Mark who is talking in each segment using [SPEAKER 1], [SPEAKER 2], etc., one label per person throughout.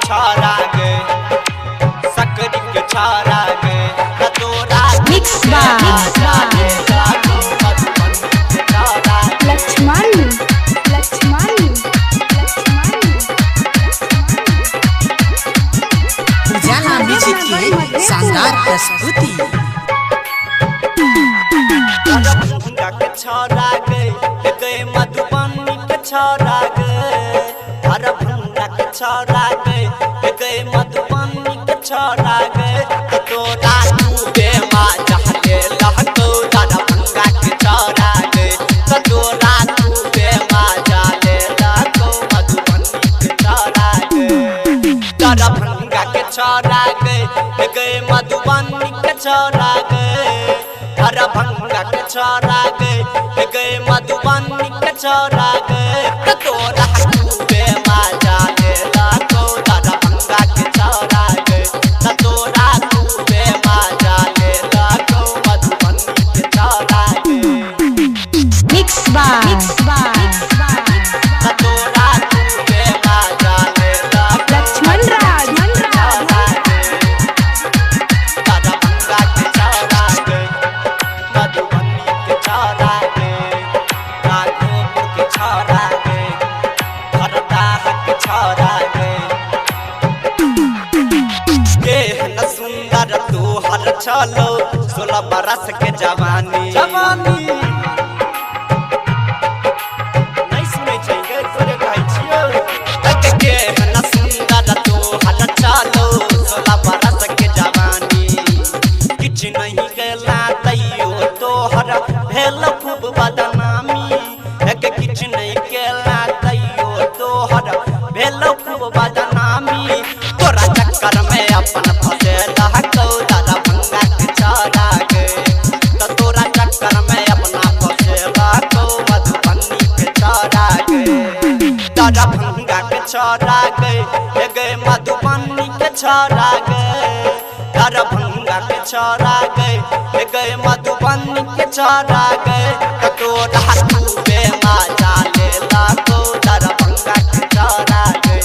[SPEAKER 1] छारा गे सकरी के छारा गे तोरा
[SPEAKER 2] मिक्स लक्ष्मण
[SPEAKER 3] उजाला म्यूजिक की शानदार प्रस्तुति।
[SPEAKER 1] दरभंगा के छारा गे मधुबनी के छारा गे दरभंगा के छारा गे मधुबनी के छारा गे तोरा डूबे माँ जहले लहको दरभंगा के छारा गे तोरा डूबे माँ जाले लहको मधुबनी के छारा गे दरभंगा के छारा गे मधुबनी के छारा गे दरभंगा के छारा गे मधुबनी के छारा गे तोरा डूबे माँ जाले लहको दरभंगा के छारा गे तोरा डूबे माँ जाले लहको मधुबनी के छारा गे
[SPEAKER 2] मिक्स
[SPEAKER 1] तोरा डूबे माँ जाले
[SPEAKER 2] लक्ष्मण राज
[SPEAKER 1] दरभंगा के छारा गे मधुबनी के छारा गे राघोपुर के छारा गे हरदाह के छारा गे केहन सुंदर तोहर छलो 16 बरस के जवानी नहीं सुनै छै गे तोरे कहै छियौ केहन सुंदर तोहर छलो 16 बरस के जवानी किछ नहीं गेला तैयो तोहर भेल खूब बदनामी किछ नहीं गेला तैयो तोहर भेल खूब बदनामी तोरा चक्कर में अपन फसे लहको दरभंगा के छारा गे तोरा चक्कर में अपना फसे लहको मधुबनी के छारा गे दरभंगा के छारा गे मधुबनी के छारा गे दरभंगा के छारा गे मधुबनी के छारा गे तोरा डूबे माँ जाले लहको दरभंगा के छारा गे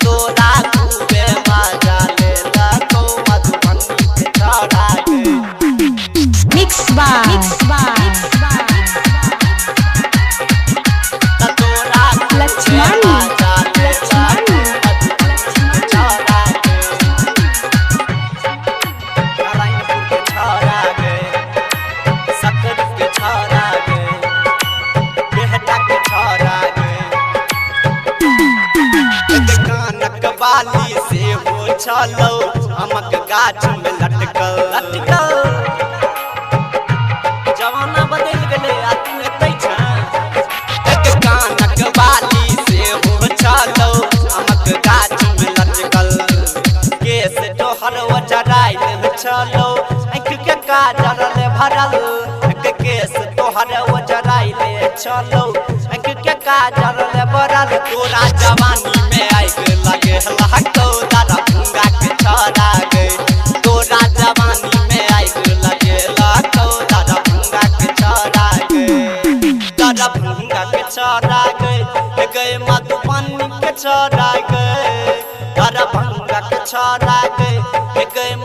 [SPEAKER 1] तोरा डूबे माँ जाले लहको मधुबनी के छारा गे
[SPEAKER 2] मिक्स
[SPEAKER 1] तोरा
[SPEAKER 2] लक्ष्मण
[SPEAKER 1] नारायणपुर के छारा गे सकरी के छारा गे बेहटा के छारा गे कानक बाली से हो छलो अमक गाछ में लटकल जवाना बदल गेले आ तू एतै छ कानक बाली से हो छलो अमक गाछ में लटकल केस तोहर वजराइल छलो आँख के काजल भरल केस तोहर वजराइल छलो आँख के काजल भरल तोरा जवानी में आग लगे लहको दरभंगा के छारा गे तोरा जवानी में आग लगे लहको दरभंगा के छारा गे दरभंगा के छारा गे मधुबनी के छारा गे दरभंगा के छारा गे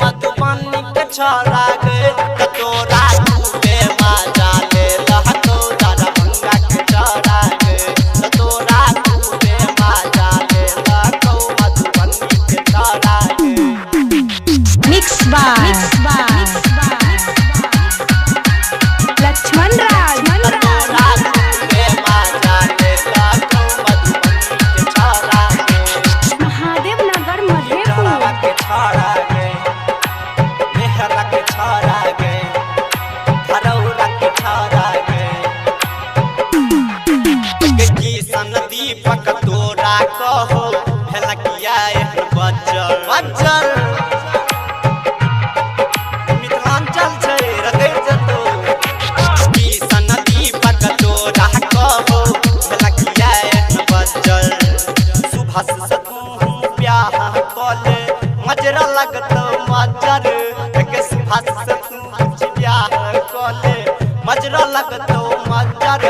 [SPEAKER 1] मधुबनी के छारा गे तोरा डूबे माँ जाले लहको दरभंगा के छारा गे तोरा डूबे माँ जाले लहको मधुबनी के छारा गे
[SPEAKER 2] मिक्स लक्ष्मण राज
[SPEAKER 1] तोरा डूबे माँ जाले लहको मधुबनी के छारा गे
[SPEAKER 2] महादेव नगर मधेपुर
[SPEAKER 1] जड़वा के छारा गे मेहरा के छारा गे हरौरा के छारा गे किसन दीपक तोरा कहो भेला किया एहन बज्जर मिथिलांचल छै रगड़ जतो किसन दीपक तोरा कहो भेला किया एहन बज्जर सुभाष से तू प्याह कले मजरा लगतो मजर के सुभाष से तू प्याह कले मजरा लगतो मजर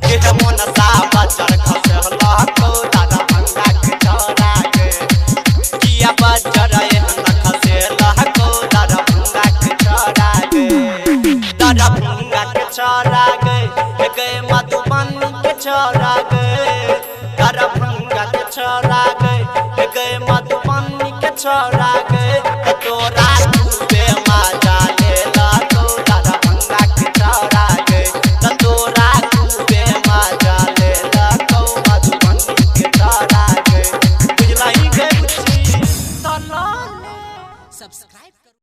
[SPEAKER 1] के मन सा बजर खसला को दादा भंगा के छारा गे किया छोरा गए, दरभंगा के छोरा गए, गए मधुबनी के छोरा